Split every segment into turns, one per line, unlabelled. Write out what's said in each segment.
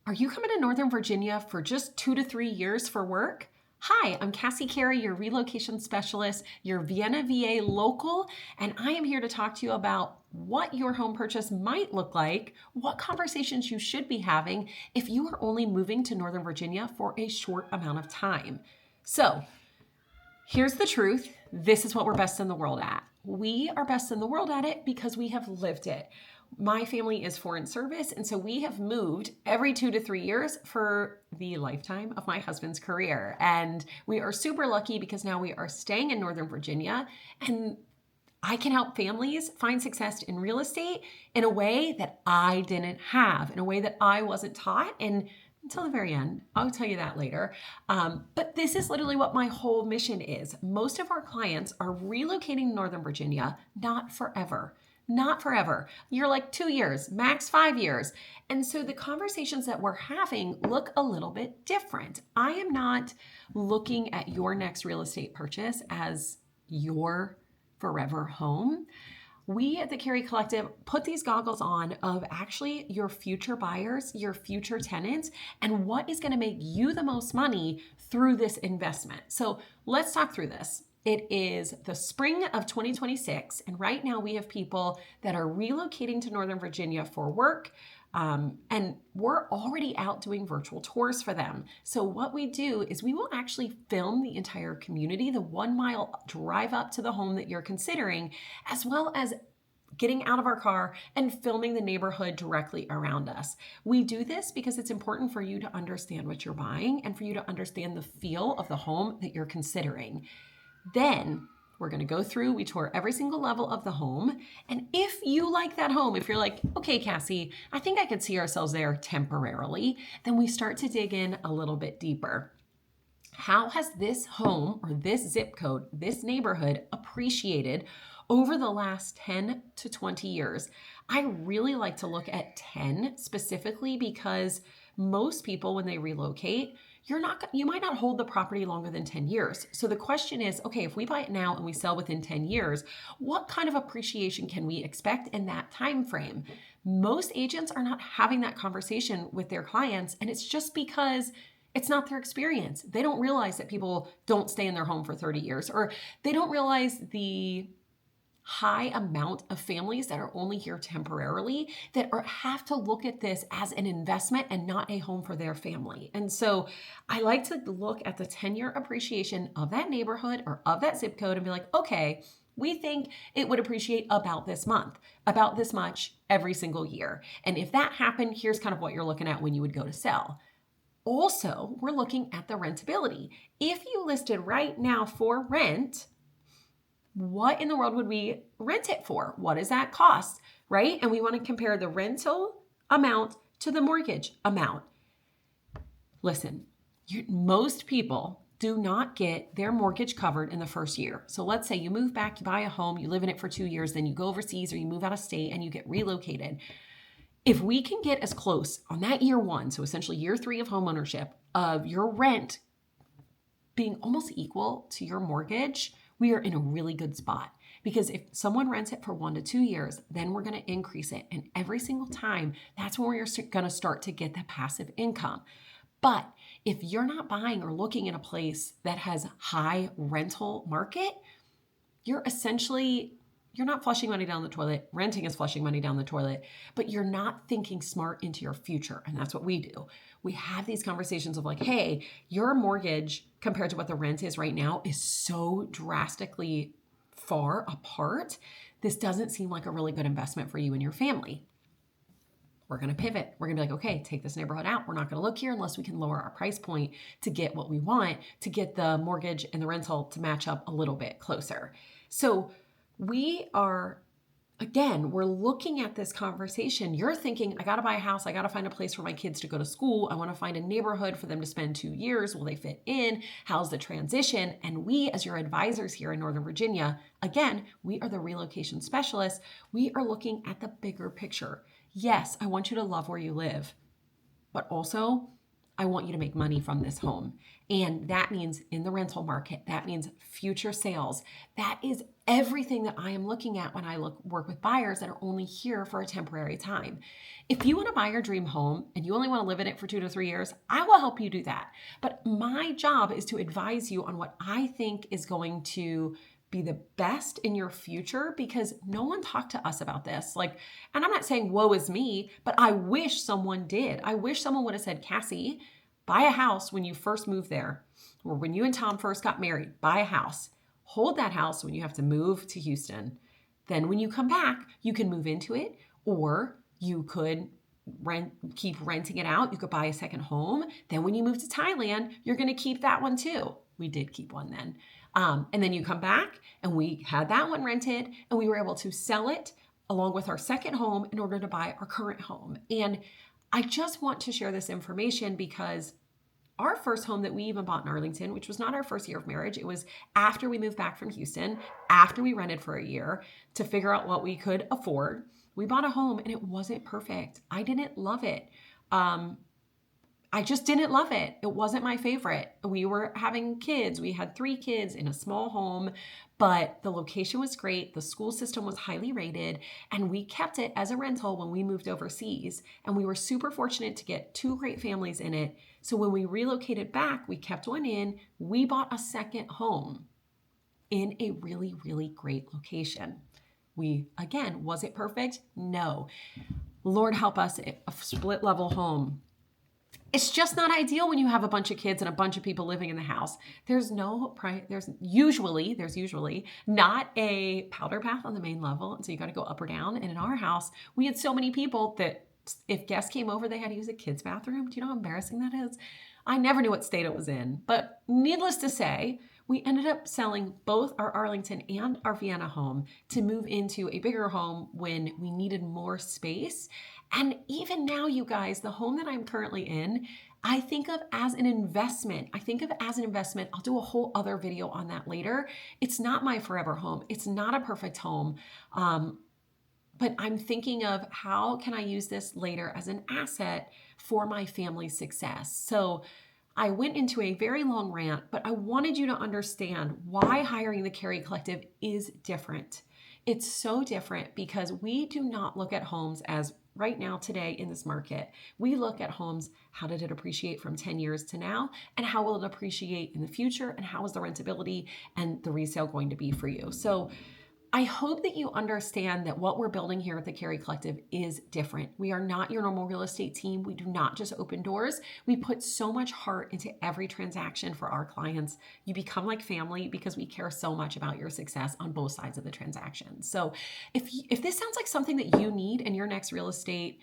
Are you coming to Northern Virginia for just 2 to 3 years for work? Hi, I'm Casi, Carey, your relocation specialist, your Vienna, VA local, and I am here to talk to you about what your home purchase might look like, what conversations you should be having if you are only moving to Northern Virginia for a short amount of time. So, here's the truth. This is what we're best in the world at. We are best in the world at it because we have lived it. My family is foreign service, and so we have moved every 2 to 3 years for the lifetime of my husband's career. And we are super lucky because now we are staying in Northern Virginia, and I can help families find success in real estate in a way that I didn't have, in a way that I wasn't taught. And until the very end, I'll tell you that later. But this is literally what my whole mission is. Most of our clients are relocating to Northern Virginia, not forever. Not forever. You're like 2 years, max 5 years. And so the conversations that we're having look a little bit different. I am not looking at your next real estate purchase as your forever home. We at the Carey Collective put these goggles on of actually your future buyers, your future tenants, and what is going to make you the most money through this investment. So let's talk through this. It is the spring of 2026, and right now we have people that are relocating to Northern Virginia for work, and we're already out doing virtual tours for them. So what we do is we will actually film the entire community, the 1 mile drive up to the home that you're considering, as well as getting out of our car and filming the neighborhood directly around us. We do this because it's important for you to understand what you're buying and for you to understand the feel of the home that you're considering. Then we're going to go through, we tour every single level of the home. And if you like that home, if you're like, okay, Cassie, I think I could see ourselves there temporarily, then we start to dig in a little bit deeper. How has this home or this zip code, this neighborhood appreciated over the last 10 to 20 years? I really like to look at 10 specifically because most people, when they relocate, you might not hold the property longer than 10 years. So the question is, okay, if we buy it now and we sell within 10 years, what kind of appreciation can we expect in that time frame? Most agents are not having that conversation with their clients, and it's just because it's not their experience. They don't realize that people don't stay in their home for 30 years, or they don't realize the high amount of families that are only here temporarily that have to look at this as an investment and not a home for their family. And so I like to look at the 10-year appreciation of that neighborhood or of that zip code and be like, okay, we think it would appreciate about this month, about this much every single year. And if that happened, here's kind of what you're looking at when you would go to sell. Also, we're looking at the rentability. If you listed right now for rent, what in the world would we rent it for? What does that cost, right? And we want to compare the rental amount to the mortgage amount. Listen, most people do not get their mortgage covered in the first year. So let's say you move back, you buy a home, you live in it for 2 years, then you go overseas or you move out of state and you get relocated. If we can get as close on that year one, so essentially year 3 of homeownership, of your rent being almost equal to your mortgage, we are in a really good spot. Because if someone rents it for 1 to 2 years, then we're going to increase it. And every single time, that's when we're going to start to get that passive income. But if you're not buying or looking in a place that has high rental market, you're not flushing money down the toilet. Renting is flushing money down the toilet, but you're not thinking smart into your future. And that's what we do. We have these conversations of like, hey, your mortgage compared to what the rent is right now is so drastically far apart. This doesn't seem like a really good investment for you and your family. We're going to pivot. We're going to be like, okay, take this neighborhood out. We're not going to look here unless we can lower our price point to get what we want, to get the mortgage and the rental to match up a little bit closer. So we're looking at this conversation. You're thinking, I got to buy a house. I got to find a place for my kids to go to school. I want to find a neighborhood for them to spend 2 years. Will they fit in? How's the transition? And we, as your advisors here in Northern Virginia, again, we are the relocation specialists. We are looking at the bigger picture. Yes, I want you to love where you live, but also I want you to make money from this home. And that means in the rental market, that means future sales. That is everything that I am looking at when I work with buyers that are only here for a temporary time. If you want to buy your dream home and you only want to live in it for 2 to 3 years, I will help you do that. But my job is to advise you on what I think is going to be the best in your future, because no one talked to us about this. And I'm not saying woe is me, but I wish someone did. I wish someone would have said, Cassie, buy a house when you first moved there, or when you and Tom first got married, buy a house. Hold that house when you have to move to Houston. Then when you come back, you can move into it, or you could keep renting it out. You could buy a second home. Then when you move to Thailand, you're going to keep that one too. We did keep one then. And then you come back and we had that one rented and we were able to sell it along with our second home in order to buy our current home. And I just want to share this information because our first home that we even bought in Arlington, which was not our first year of marriage, it was after we moved back from Houston, after we rented for a year to figure out what we could afford. We bought a home and it wasn't perfect. I didn't love it. I just didn't love it. It wasn't my favorite. We were having kids. We had 3 kids in a small home, but the location was great. The school system was highly rated, and we kept it as a rental when we moved overseas. And we were super fortunate to get 2 great families in it. So when we relocated back, we kept one in. We bought a second home in a really, really great location. Again, was it perfect? No. Lord help us, a split level home. It's just not ideal when you have a bunch of kids and a bunch of people living in the house. There's usually not a powder path on the main level, and so you got to go up or down. And in our house, we had so many people that if guests came over, they had to use a kid's bathroom. Do you know how embarrassing that is? I never knew what state it was in, but needless to say, we ended up selling both our Arlington and our Vienna home to move into a bigger home when we needed more space. And even now, you guys, the home that I'm currently in, I think of as an investment. I'll do a whole other video on that later. It's not my forever home. It's not a perfect home. But I'm thinking of how can I use this later as an asset for my family's success. So I went into a very long rant, but I wanted you to understand why hiring the Carey Collective is different. It's so different because we do not look at homes as right now, today in this market. We look at homes, how did it appreciate from 10 years to now? And how will it appreciate in the future? And how is the rentability and the resale going to be for you? So I hope that you understand that what we're building here at the Carey Collective is different. We are not your normal real estate team. We do not just open doors. We put so much heart into every transaction for our clients. You become like family because we care so much about your success on both sides of the transaction. So if this sounds like something that you need in your next real estate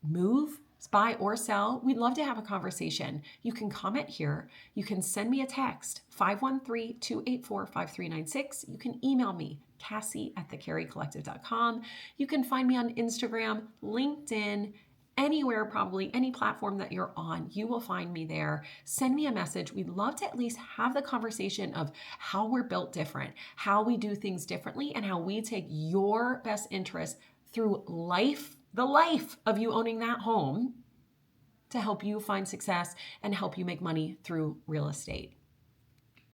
move, buy or sell, we'd love to have a conversation. You can comment here. You can send me a text, 513-284-5396. You can email me, Casi@thecareycollective.com. You can find me on Instagram, LinkedIn, anywhere, probably any platform that you're on, you will find me there. Send me a message. We'd love to at least have the conversation of how we're built different, how we do things differently, and how we take your best interest through the life of you owning that home to help you find success and help you make money through real estate.